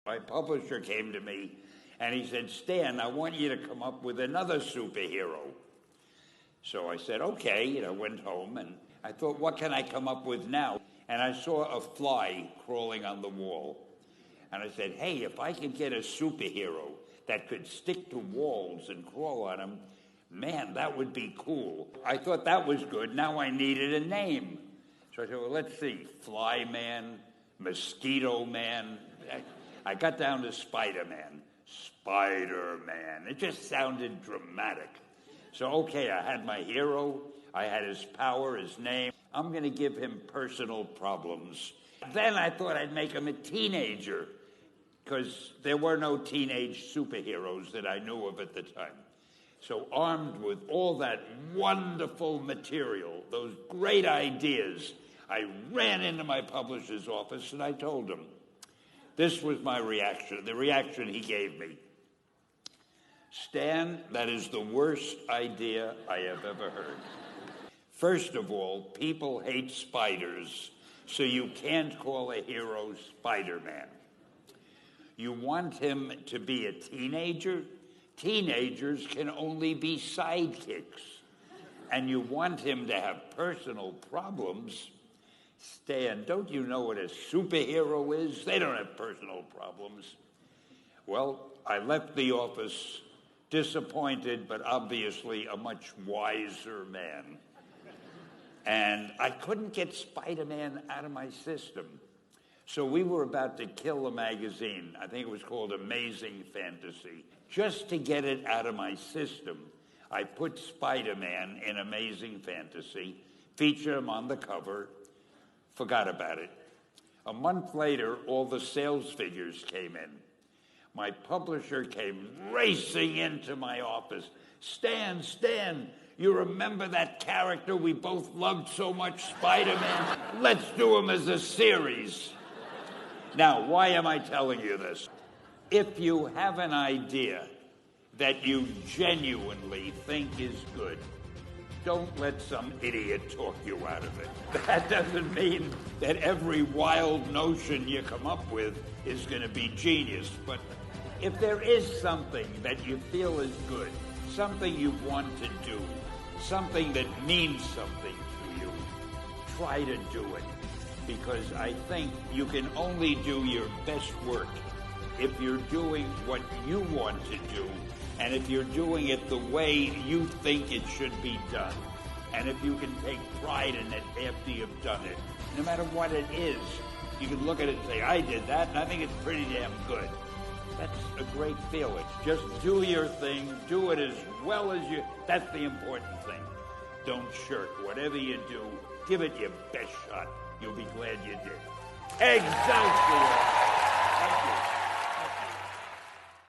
My publisher came to me and he said, Stan, I want you to come up with another superhero. So I said, okay, and I went home and I thought, what can I come up with now? And I saw a fly crawling on the wall. And I said, hey, if I could get a superhero that could stick to walls and crawl on them, man, that would be cool. I thought that was good. Now I needed a name. So I said, well, let's see, Fly Man, Mosquito Man. I got down to Spider-Man. Spider-Man. It just sounded dramatic. So, okay, I had my hero. I had his power, his name. I'm going to give him personal problems. Then I thought I'd make him a teenager, because there were no teenage superheroes that I knew of at the time. So armed with all that wonderful material, those great ideas, I ran into my publisher's office and I told him. This was my reaction, the reaction he gave me. Stan, that is the worst idea I have ever heard. First of all, people hate spiders, so you can't call a hero Spider-Man. You want him to be a teenager? Teenagers can only be sidekicks. And you want him to have personal problems? Stan, don't you know what a superhero is? They don't have personal problems. Well, I left the office disappointed, but obviously a much wiser man. And I couldn't get Spider-Man out of my system. So we were about to kill a magazine. I think it was called Amazing Fantasy. Just to get it out of my system, I put Spider-Man in Amazing Fantasy, featured him on the cover, forgot about it. A month later, all the sales figures came in. My publisher came racing into my office. Stan, you remember that character we both loved so much, Spider-Man? Let's do him as a series. Now, why am I telling you this? If you have an idea that you genuinely think is good, don't let some idiot talk you out of it. That doesn't mean that every wild notion you come up with is going to be genius, but if there is something that you feel is good, something you want to do, something that means something to you, try to do it. Because I think you can only do your best work if you're doing what you want to do, and if you're doing it the way you think it should be done, and if you can take pride in it after you've done it. No matter what it is, you can look at it and say, I did that, and I think it's pretty damn good. That's a great feeling. Just do your thing, do it as well as you, that's the important thing. Don't shirk. Whatever you do, give it your best shot. You'll be glad you did. Excelsior!